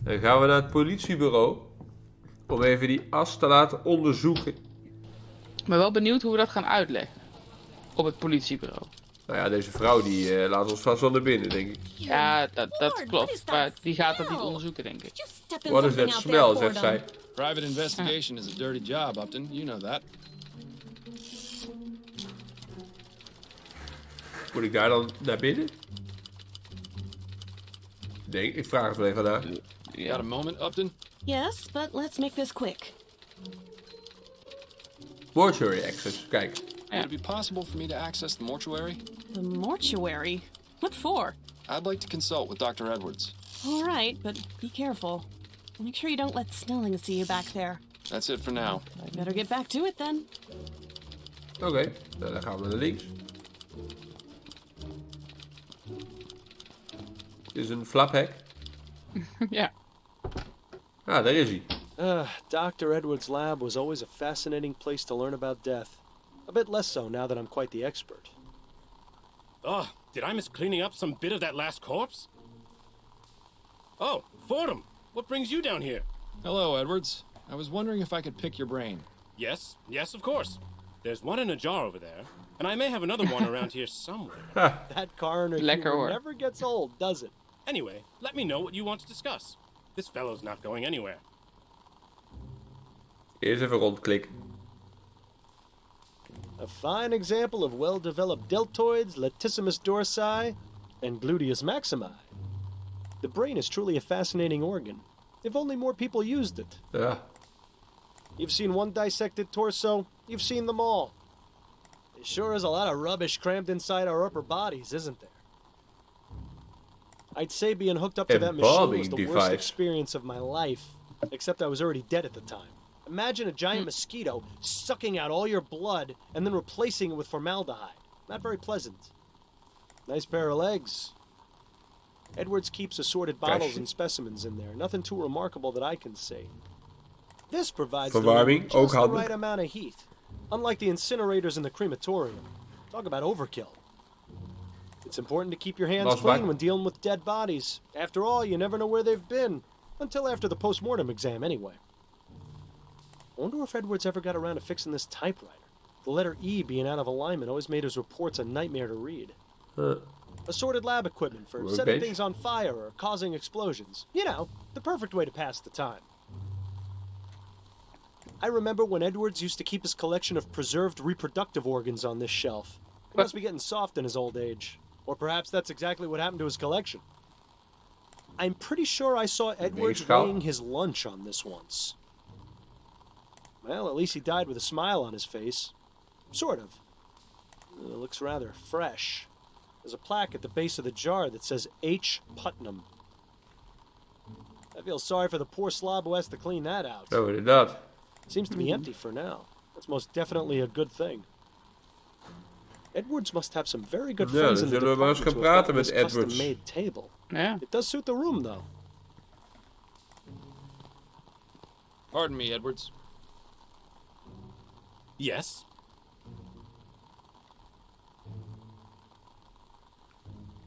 Dan gaan we naar het politiebureau. Om even die as te laten onderzoeken. Ik ben wel benieuwd hoe we dat gaan uitleggen. Op het politiebureau. Nou ja, deze vrouw die laat ons vast wel naar binnen, denk ik. Ja, dat klopt. Maar die gaat dat niet onderzoeken, denk ik. Wat is dat smel, zegt zij. Private investigation is a dirty job, Upton. You know that. Moet ik daar dan naar binnen? Nee, ik vraag het wel even naar. Got a moment, Upton? Yes, but let's make this quick. Mortuary access, kijk. Would it be possible for me to access the mortuary? The mortuary? What for? I'd like to consult with Dr. Edwards. All right, but be careful. Make sure you don't let Snelling see you back there. That's it for now. Better get back to it then. Oké, nou, dan gaan we naar links. Dit is een flaphek. Ja. Ah, daar is hij. Dr. Edwards' lab was always a fascinating place to learn about death. A bit less so now that I'm quite the expert. Oh, did I miss cleaning up some bit of that last corpse? Oh, Fordham, what brings you down here? Hello, Edwards. I was wondering if I could pick your brain. Yes, of course. There's one in a jar over there, and I may have another one around here somewhere. That coroner Lekker humor hoor. never gets old, does it? Anyway, let me know what you want to discuss. This fellow's not going anywhere. Eerst even rondklikken. A fine example of well-developed deltoids, latissimus dorsi, and gluteus maximi. The brain is truly a fascinating organ. If only more people used it. Ja. You've seen one dissected torso, you've seen them all. There sure is a lot of rubbish crammed inside our upper bodies, isn't there? I'd say being hooked up to that machine was the worst experience of my life. Except I was already dead at the time. Imagine a giant mosquito sucking out all your blood and then replacing it with formaldehyde. Not very pleasant. Nice pair of legs. Edwards keeps assorted bottles and specimens in there. Nothing too remarkable that I can see. This provides Verwarming, ook just the handig. right amount of heat. Unlike the incinerators in the crematorium. Talk about overkill. It's important to keep your hands clean when dealing with dead bodies. After all, you never know where they've been. Until after the post-mortem exam, anyway. I wonder if Edwards ever got around to fixing this typewriter. The letter E being out of alignment always made his reports a nightmare to read. Assorted lab equipment for setting things on fire or causing explosions. You know, the perfect way to pass the time. I remember when Edwards used to keep his collection of preserved reproductive organs on this shelf. He must be getting soft in his old age. Or perhaps that's exactly what happened to his collection. I'm pretty sure I saw Edwards weighing his lunch on this once. Well, at least he died with a smile on his face. Sort of. It looks rather fresh. There's a plaque at the base of the jar that says H. Putnam. I feel sorry for the poor slob who has to clean that out. Zo, inderdaad. Seems to be empty for now. That's most definitely a good thing. Edwards must have some very good friends in the department to have got this custom-made table. Ja. It does suit the room, though. Pardon me, Edwards. Yes?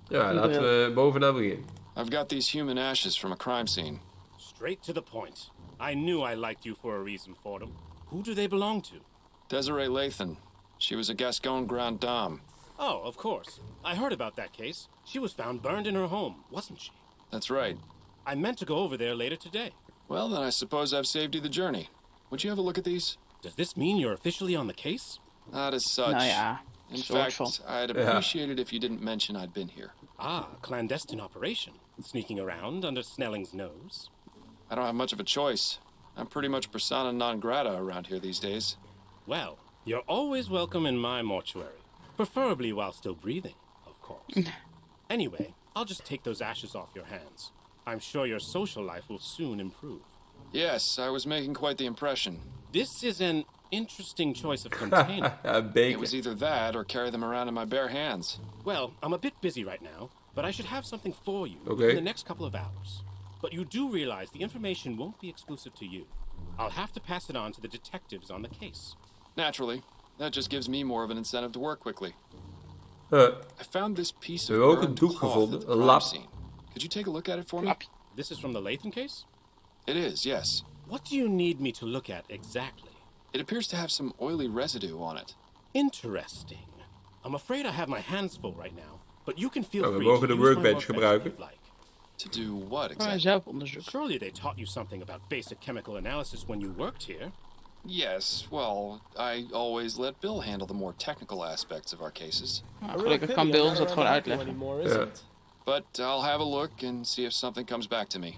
Ja, laten we bovenaan beginnen. I've got these human ashes from a crime scene. Straight to the point. I knew I liked you for a reason, Fordham. Who do they belong to? Desiree Lathan. She was a Gascon Grand Dame. Oh, of course. I heard about that case. She was found burned in her home, wasn't she? That's right. I meant to go over there later today. Well, then I suppose I've saved you the journey. Would you have a look at these? Does this mean you're officially on the case? Not as such. Nou ja, In soort fact, van. I'd appreciate it if you didn't mention I'd been here. Ah, clandestine operation. Sneaking around under Snelling's nose. I don't have much of a choice. I'm pretty much persona non grata around here these days. Well, you're always welcome in my mortuary. Preferably while still breathing, of course. Anyway, I'll just take those ashes off your hands. I'm sure your social life will soon improve. Yes, I was making quite the impression. This is an interesting choice of container. It was either that or carry them around in my bare hands. Well, I'm a bit busy right now, but I should have something for you Okay. in the next couple of hours. But you do realize the information won't be exclusive to you. I'll have to pass it on to the detectives on the case. Naturally. That just gives me more of an incentive to work quickly. We I found this piece of hebben ook een burned doek cloth gevonden, at the een crime lap. scene. Could you take a look at it for me? This is from the Lathan case? It is, yes. What do you need me to look at exactly? It appears to have some oily residue on it. Interesting. I'm afraid I have my hands full right now, but you can feel Nou, we free mogen to de use my workbench if gebruiken. you'd like. To do what Gewoon exactly? zelf onderzoek. Surely they taught you something about basic chemical analysis when you worked here. Yes, well, I always let Bill handle the more technical aspects of our cases. Nou, A real gelukkig pity kan I'm Bill not ons dat around gewoon to help you uitleggen. anymore, isn't it? But I'll have a look and see if something comes back to me.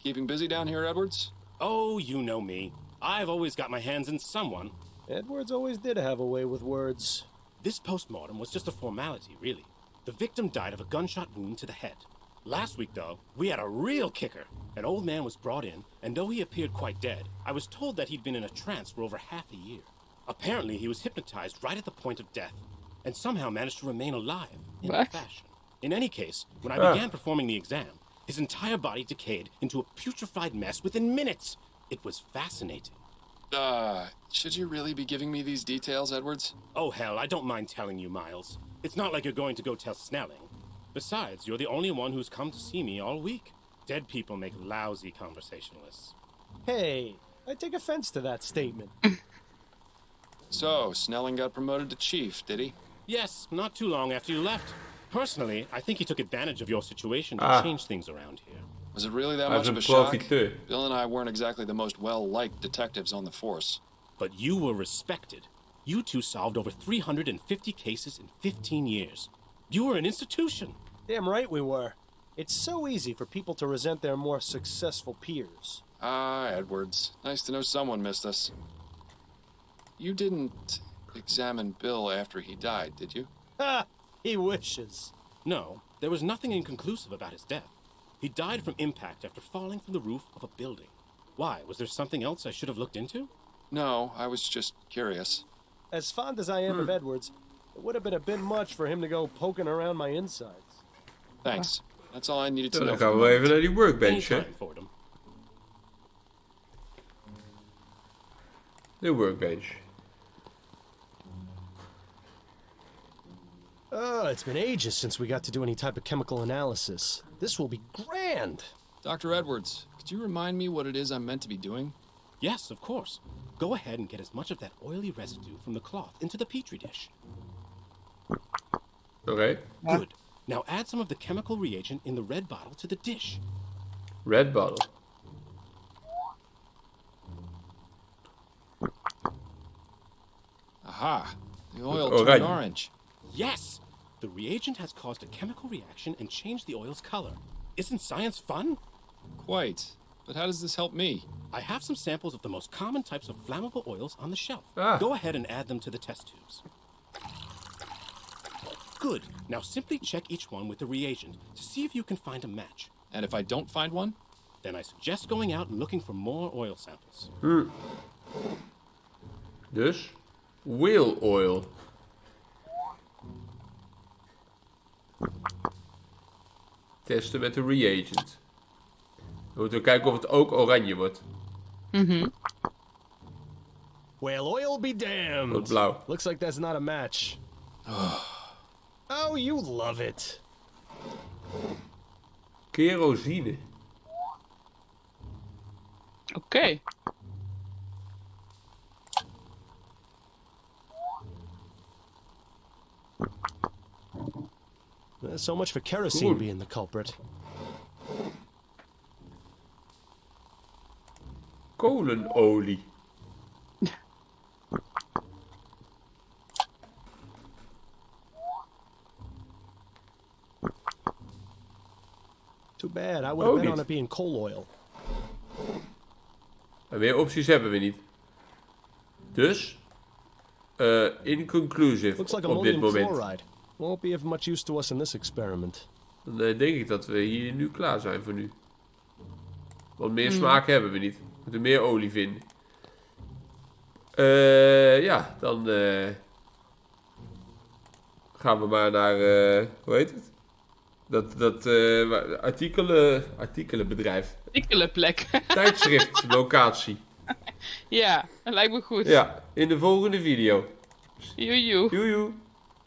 Keeping busy down here, Edwards? Oh, you know me. I've always got my hands in someone. Edwards always did have a way with words. This postmortem was just a formality, really. The victim died of a gunshot wound to the head. Last week, though, we had a real kicker. An old man was brought in, and though he appeared quite dead, I was told that he'd been in a trance for over half a year. Apparently, he was hypnotized right at the point of death, and somehow managed to remain alive in What? fashion. In any case, when I began performing the exam, his entire body decayed into a putrefied mess within minutes. It was fascinating. Should you really be giving me these details, Edwards? Oh, hell, I don't mind telling you, Miles. It's not like you're going to go tell Snelling. Besides, you're the only one who's come to see me all week. Dead people make lousy conversationalists. Hey, I take offense to that statement. So, Snelling got promoted to chief, did he? Yes, not too long after you left. Personally, I think he took advantage of your situation to change things around here. Was it really that Hij much is of een a shock? profiteur. Bill and I weren't exactly the most well-liked detectives on the force. But you were respected. You two solved over 350 cases in 15 years. You were an institution. Damn right we were. It's so easy for people to resent their more successful peers. Ah, Edwards. Nice to know someone missed us. You didn't examine Bill after he died, did you? Ha! He wishes. No, there was nothing inconclusive about his death. He died from impact after falling from the roof of a building. Why? Was there something else I should have looked into? No, I was just curious. As fond as I am of Edwards, it would have been a bit much for him to go poking around my insides. Thanks. That's all I needed to Dan know. gaan for we the even naar die workbench, hè. Anytime, Fordham. De workbench. It's been ages since we got to do any type of chemical analysis. This will be grand. Dr. Edwards, could you remind me what it is I'm meant to be doing? Yes, of course. Go ahead and get as much of that oily residue from the cloth into the petri dish. Oké. Good. Now add some of the chemical reagent in the red bottle to the dish. Red bottle. Aha! The oil Oh, turned right. orange. Yes! The reagent has caused a chemical reaction and changed the oil's color. Isn't science fun? Quite. But how does this help me? I have some samples of the most common types of flammable oils on the shelf. Ah. Go ahead and add them to the test tubes. Good. Now simply check each one with the reagent to see if you can find a match. And if I don't find one? Then I suggest going out and looking for more oil samples. Dus, whale oil. Testen met de reagent. We moeten kijken of het ook oranje wordt. Whale oil be damned. Wordt blauw. Looks like that's not a match. Oh, you love it. Kerosine. Oké. So much for kerosene Cool. being the culprit. Kolenolie. Too bad. I would have Oh, bet niet. on it being coal oil. En meer opties hebben we niet. Dus, inconclusive Looks like op dit ammonium moment. chloride. Won't be of much use to us in this experiment. Dan denk ik dat we hier nu klaar zijn voor nu. Want meer smaak hebben we niet. We moeten meer olie vinden. Ja, dan gaan we maar naar, hoe heet het? Dat artikelenbedrijf. Artikelenplek. Tijdschrift, locatie. Ja, dat lijkt me goed. Ja, in de volgende video. Joejoe. Joejoe.